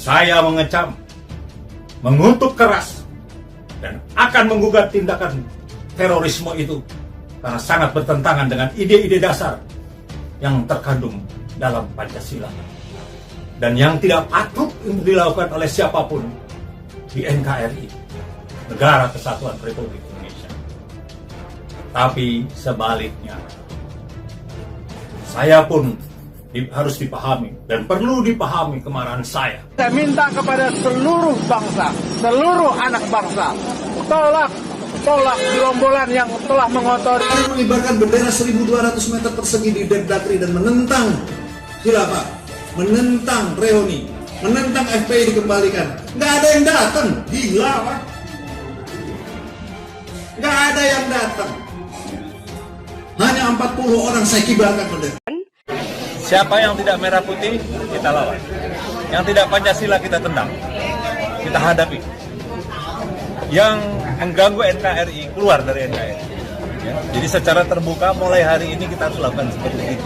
Saya mengecam, mengutuk keras, dan akan menggugat tindakan terorisme itu karena sangat bertentangan dengan ide-ide dasar yang terkandung dalam Pancasila dan yang tidak patut dilakukan oleh siapapun di NKRI, Negara Kesatuan Republik Indonesia. Tapi sebaliknya, saya pun harus dipahami dan perlu dipahami kemarahan saya. Saya minta kepada seluruh bangsa, seluruh anak bangsa, tolak gerombolan yang telah mengotori, mengibarkan bendera 1.200 meter persegi di Depdagri dan menentang khilafah, menentang reuni, menentang FPI dikembalikan. Nggak ada yang datang, gila Pak. Nggak ada yang datang. Hanya 40 orang saya kibarkan bendera. Siapa yang tidak merah putih, kita lawan. Yang tidak Pancasila, kita tendang. Kita hadapi. Yang mengganggu NKRI, keluar dari NKRI. Ya, jadi secara terbuka mulai hari ini kita harus lakukan seperti itu.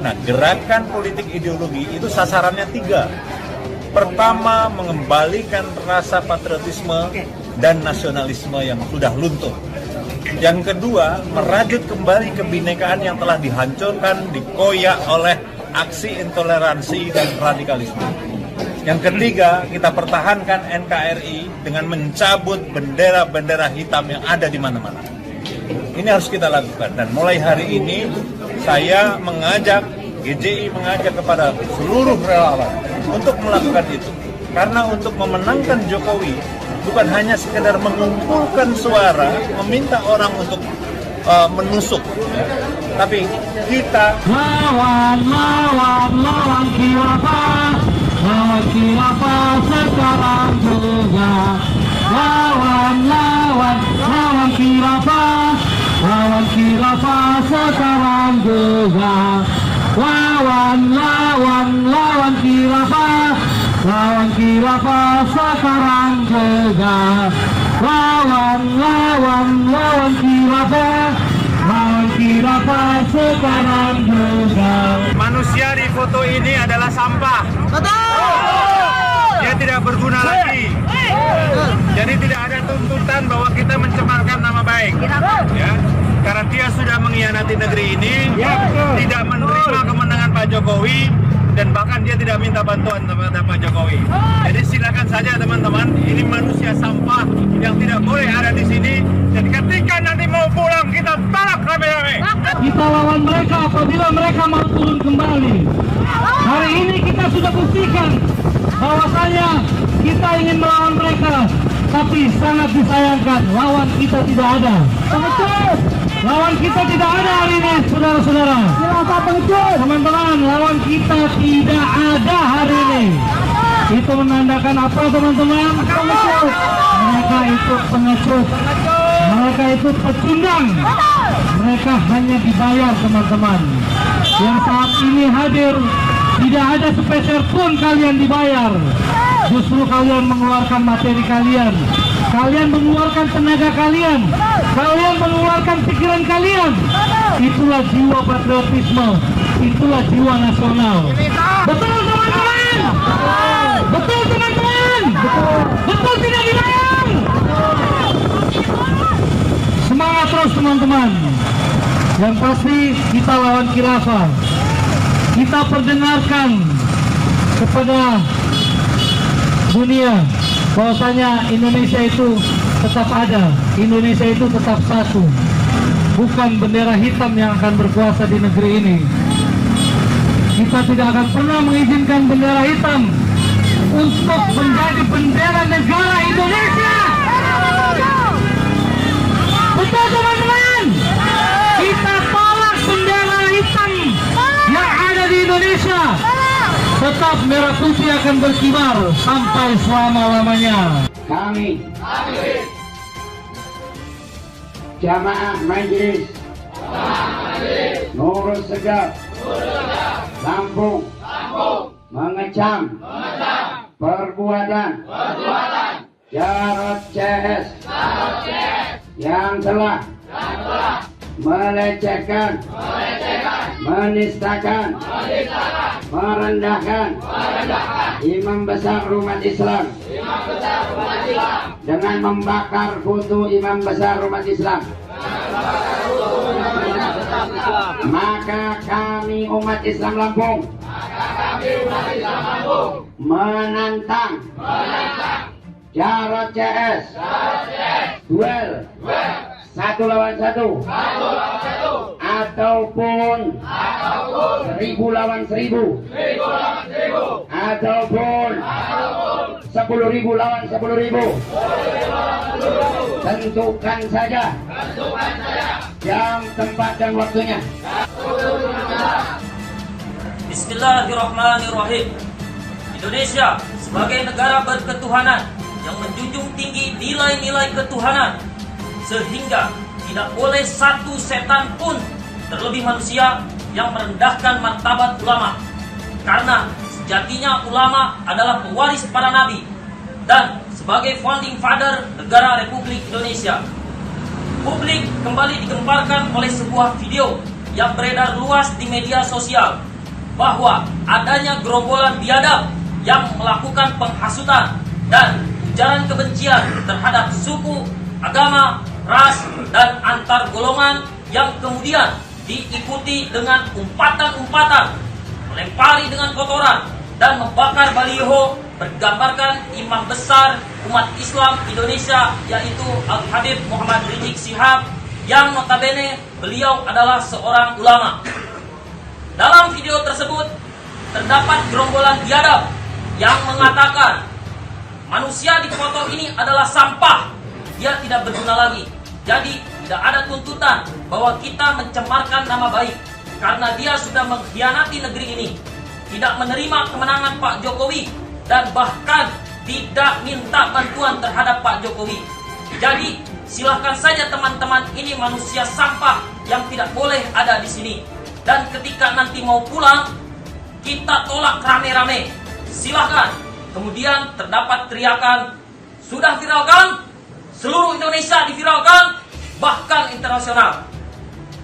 Nah, gerakan politik ideologi itu sasarannya 3. Pertama, mengembalikan rasa patriotisme dan nasionalisme yang sudah luntur. Yang kedua, merajut kembali kebinekaan yang telah dihancurkan, dikoyak oleh aksi intoleransi dan radikalisme. Yang ketiga, kita pertahankan NKRI dengan mencabut bendera-bendera hitam yang ada di mana-mana. Ini harus kita lakukan, dan mulai hari ini saya mengajak, GJI mengajak kepada seluruh relawan untuk melakukan itu. Karena untuk memenangkan Jokowi bukan hanya sekedar mengumpulkan suara, meminta orang untuk menusuk, ya. Tapi kita lawan khilafah sekarang juga, lawan khilafah sekarang juga, lawan khilafah sekarang juga, lawan khilafah sekarang juga. manusia di foto ini adalah sampah. Dia tidak berguna lagi. Jadi tidak ada tuntutan bahwa kita mencemarkan nama baik. Ya, karena dia sudah mengkhianati negeri ini, tidak menerima kemenangan Pak Jokowi, dan bahkan dia tidak minta bantuan kepada Pak Jokowi. Jadi silakan saja teman-teman, ini manusia sampah yang tidak boleh ada di sini. Dan ketika nanti mau pulang, kita tolak rame-rame. Kita lawan mereka apabila mereka mau turun kembali. Hari ini kita sudah buktikan bahwasanya kita ingin melawan mereka, tapi sangat disayangkan lawan kita tidak ada. Lawan kita tidak ada hari ini, saudara-saudara. Teman-teman, lawan kita tidak ada hari ini. Itu menandakan apa, teman-teman? Mereka itu pengecut. Mereka itu pecundang. Mereka hanya dibayar, teman-teman. Yang saat ini hadir, tidak ada sepeser pun kalian dibayar. Justru kalian mengeluarkan materi kalian. Kalian mengeluarkan tenaga kalian. Kalian mengeluarkan pikiran kalian. Itulah jiwa patriotisme. Itulah jiwa nasional. Betul, teman-teman? Betul, teman-teman? Betul tidak dibayar? Semangat terus, teman-teman. Yang pasti kita lawan khilafah. Kita perdengarkan kepada dunia bahwasanya Indonesia itu tetap ada, Indonesia itu tetap satu. Bukan bendera hitam yang akan berkuasa di negeri ini. Kita tidak akan pernah mengizinkan bendera hitam untuk menjadi bendera negara Indonesia. Betul, teman-teman? Kita tolak bendera hitam yang ada di Indonesia. Tetap merah putih akan berkibar sampai selama-lamanya. Kami Jamaah Majelis Nurul Segaf Lampung mengecam perbuatan Jarod CS yang telah melecehkan, menistakan, merendahkan imam besar umat Islam dengan membakar foto imam besar umat Islam, maka kami umat Islam Lampung menantang Jarod CS duel 1 lawan 1 ataupun 1000 lawan 1000 ataupun 10.000 lawan 10.000. Tentukan saja jam, tempat, dan waktunya. Bismillahirrahmanirrahim. Indonesia sebagai negara berketuhanan yang menjunjung tinggi nilai-nilai ketuhanan, sehingga tidak boleh satu setan pun, terlebih manusia, yang merendahkan martabat ulama. Karena sejatinya ulama adalah pewaris para nabi dan sebagai founding father negara Republik Indonesia. Publik kembali digemparkan oleh sebuah video yang beredar luas di media sosial bahwa adanya gerombolan biadab yang melakukan penghasutan dan ujaran kebencian terhadap suku, agama, ras, dan antar golongan yang kemudian diikuti dengan umpatan-umpatan, melempari dengan kotoran, dan membakar baliho bergambarkan imam besar umat Islam Indonesia, yaitu Al-Habib Muhammad Rizik Syihab, yang notabene beliau adalah seorang ulama. Dalam video tersebut terdapat gerombolan biadab yang mengatakan manusia di foto ini adalah sampah, dia tidak berguna lagi. Jadi tidak ada tuntutan bahwa kita mencemarkan nama baik karena dia sudah mengkhianati negeri ini, tidak menerima kemenangan Pak Jokowi, dan bahkan tidak minta bantuan terhadap Pak Jokowi. Jadi silahkan saja teman-teman ini manusia sampah yang tidak boleh ada di sini. Dan ketika nanti mau pulang, kita tolak rame-rame. Silahkan. Kemudian terdapat teriakan, sudah viralkan, seluruh Indonesia diviralkan, bahkan internasional.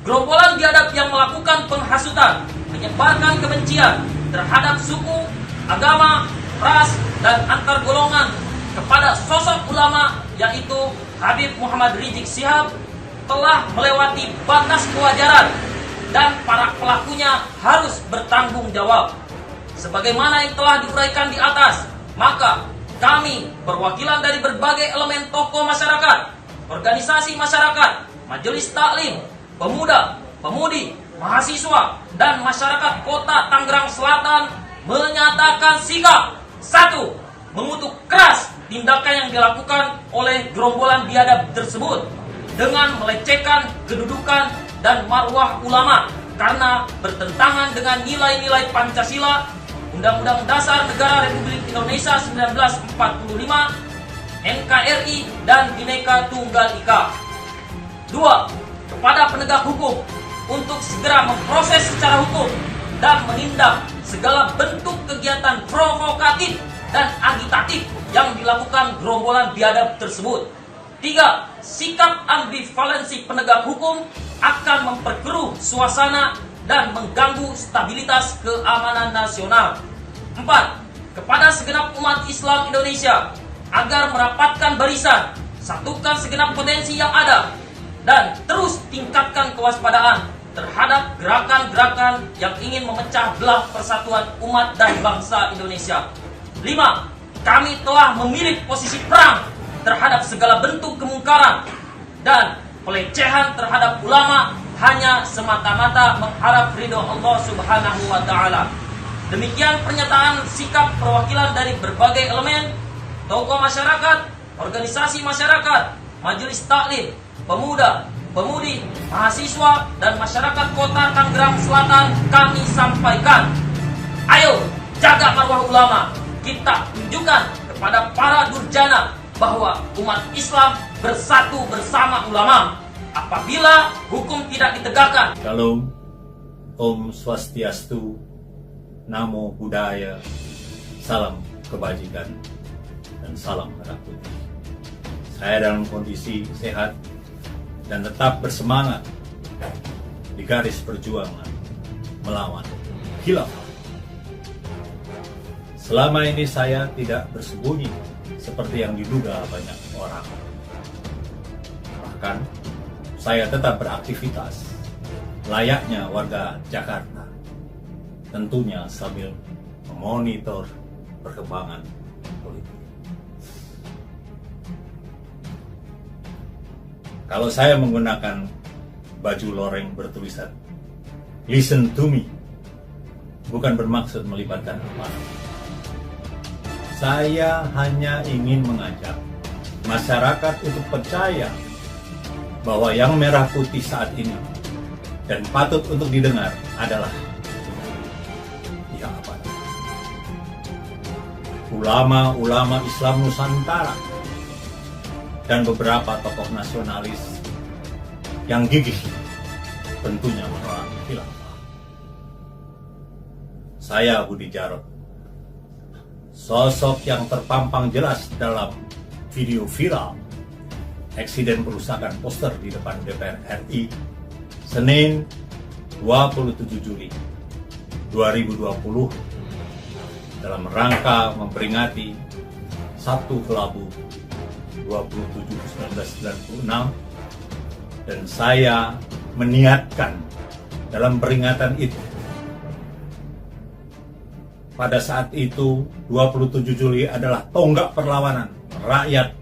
Gerombolan biadab yang melakukan penghasutan, menyebarkan kebencian terhadap suku, agama, ras, dan antar golongan kepada sosok ulama yaitu Habib Muhammad Rizik Syihab telah melewati batas kewajaran dan para pelakunya harus bertanggung jawab. Sebagaimana yang telah diuraikan di atas, maka kami perwakilan dari berbagai elemen tokoh masyarakat, organisasi masyarakat, majelis taklim, pemuda, pemudi, mahasiswa, dan masyarakat kota Tangerang Selatan menyatakan sikap. 1. Mengutuk keras tindakan yang dilakukan oleh gerombolan biadab tersebut dengan melecehkan kedudukan dan marwah ulama karena bertentangan dengan nilai-nilai Pancasila, Undang-Undang Dasar Negara Republik Indonesia 1945, NKRI, dan Bhinneka Tunggal Ika. 2. Kepada penegak hukum untuk segera memproses secara hukum dan menindak segala bentuk kegiatan provokatif dan agitatif yang dilakukan gerombolan biadab tersebut. 3. Sikap ambivalensi penegak hukum akan memperkeruh suasana dan mengganggu stabilitas keamanan nasional. 4. Kepada segenap umat Islam Indonesia agar merapatkan barisan, satukan segenap potensi yang ada, dan terus tingkatkan kewaspadaan terhadap gerakan-gerakan yang ingin memecah belah persatuan umat dan bangsa Indonesia. 5. Kami telah memilih posisi perang terhadap segala bentuk kemungkaran dan pelecehan terhadap ulama hanya semata-mata mengharap ridho Allah Subhanahu wa Ta'ala. Demikian pernyataan sikap perwakilan dari berbagai elemen, tokoh masyarakat, organisasi masyarakat, majelis taklim, pemuda, pemudi, mahasiswa, dan masyarakat kota Tangerang Selatan kami sampaikan. Ayo jaga marwah ulama. Kita tunjukkan kepada para durjana bahwa umat Islam bersatu bersama ulama. Apabila hukum tidak ditegakkan. Shalom, Om Swastiastu, Namo Buddhaya, salam kebajikan, dan salam merah putih. Saya dalam kondisi sehat dan tetap bersemangat garis perjuangan melawan khilafah. Selama ini saya tidak bersembunyi seperti yang diduga banyak orang. Bahkan saya tetap beraktivitas layaknya warga Jakarta, tentunya sambil memonitor perkembangan politik. Kalau saya menggunakan baju loreng bertulisan "Listen to me", bukan bermaksud melibatkan aparat. Saya hanya ingin mengajak masyarakat untuk percaya bahwa yang merah putih saat ini dan patut untuk didengar adalah pihak aparat. Ulama-ulama Islam Nusantara dan beberapa tokoh nasionalis yang gigih tentunya menolak khilafah. Saya Budi Jarot, sosok yang terpampang jelas dalam video viral eksiden perusakan poster di depan DPR RI Senin 27 Juli 2020 dalam rangka memperingati Sabtu Kelabu 27/1996, dan saya meniatkan dalam peringatan itu pada saat itu 27 Juli adalah tonggak perlawanan rakyat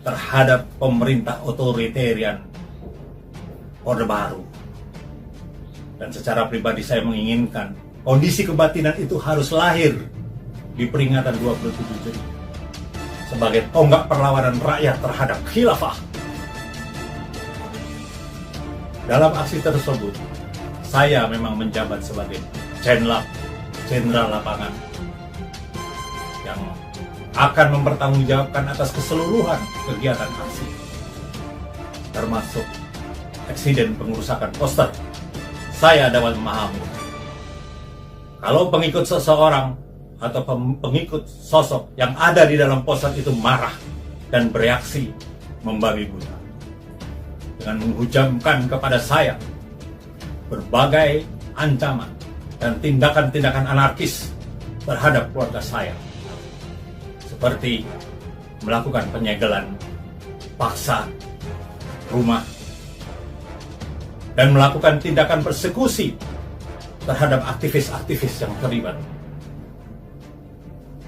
terhadap pemerintah otoritarian Orde Baru. Dan secara pribadi saya menginginkan kondisi kebatinan itu harus lahir di peringatan 27 Juli sebagai tonggak perlawanan rakyat terhadap khilafah. Dalam aksi tersebut, saya memang menjabat sebagai jenderal lapangan yang akan mempertanggungjawabkan atas keseluruhan kegiatan aksi, termasuk eksiden pengerusakan poster. Saya dapat memahami kalau pengikut seseorang atau pengikut sosok yang ada di dalam poster itu marah dan bereaksi membabi buta dengan menghujamkan kepada saya berbagai ancaman dan tindakan-tindakan anarkis terhadap keluarga saya, seperti melakukan penyegelan paksa rumah dan melakukan tindakan persekusi terhadap aktivis-aktivis yang terlibat.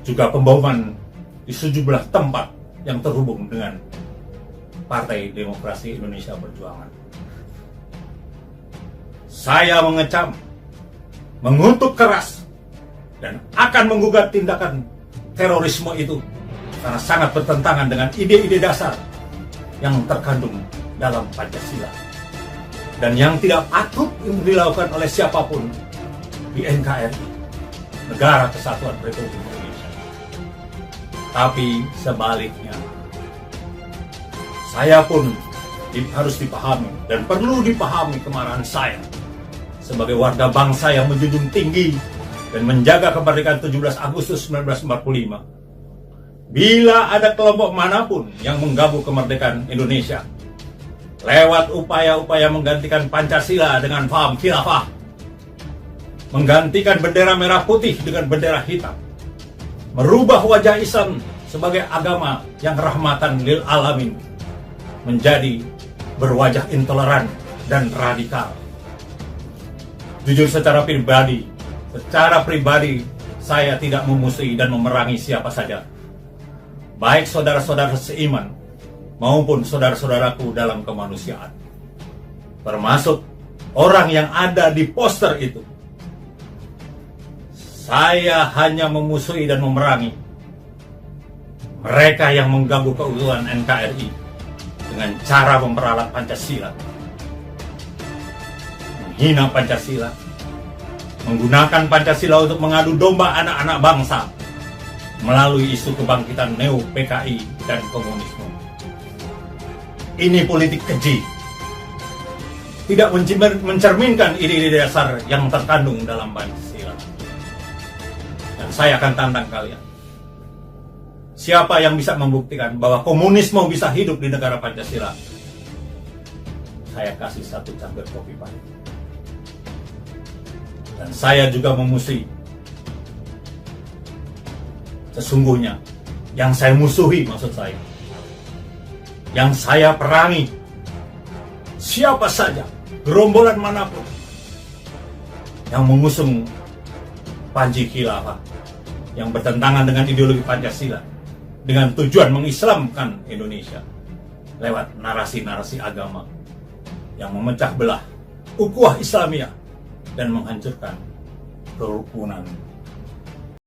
Juga pemboman di sejumlah tempat yang terhubung dengan Partai Demokrasi Indonesia Perjuangan. Saya mengecam, mengutuk keras, dan akan menggugat tindakan terorisme itu karena sangat bertentangan dengan ide-ide dasar yang terkandung dalam Pancasila dan yang tidak patut dilakukan oleh siapapun di NKRI, Negara Kesatuan Republik Indonesia. Tapi sebaliknya, saya pun harus dipahami dan perlu dipahami kemarahan saya sebagai warga bangsa yang menjunjung tinggi dan menjaga kemerdekaan 17 Agustus 1945. Bila ada kelompok manapun yang mengganggu kemerdekaan Indonesia lewat upaya-upaya menggantikan Pancasila dengan paham khilafah, menggantikan bendera merah putih dengan bendera hitam, merubah wajah Islam sebagai agama yang rahmatan lil alamin menjadi berwajah intoleran dan radikal. Jujur secara pribadi saya tidak memusuhi dan memerangi siapa saja, baik saudara-saudara seiman maupun saudara-saudaraku dalam kemanusiaan, termasuk orang yang ada di poster itu. Saya hanya memusuhi dan memerangi mereka yang mengganggu keutuhan NKRI dengan cara memperalat Pancasila, menghina Pancasila, menggunakan Pancasila untuk mengadu domba anak-anak bangsa melalui isu kebangkitan neo-PKI dan komunisme. Ini politik keji, tidak mencerminkan ide-ide dasar yang terkandung dalam Pancasila. Dan saya akan tantang kalian, siapa yang bisa membuktikan bahwa komunisme bisa hidup di negara Pancasila? Saya kasih satu cangkir kopi pahit. Dan saya juga memusuhi. Sesungguhnya, yang saya musuhi maksud saya, yang saya perangi, siapa saja, gerombolan manapun yang mengusung Panji Khilafah, yang bertentangan dengan ideologi Pancasila, dengan tujuan mengislamkan Indonesia lewat narasi-narasi agama yang memecah belah ukhuwah Islamiyah dan menghancurkan kerukunan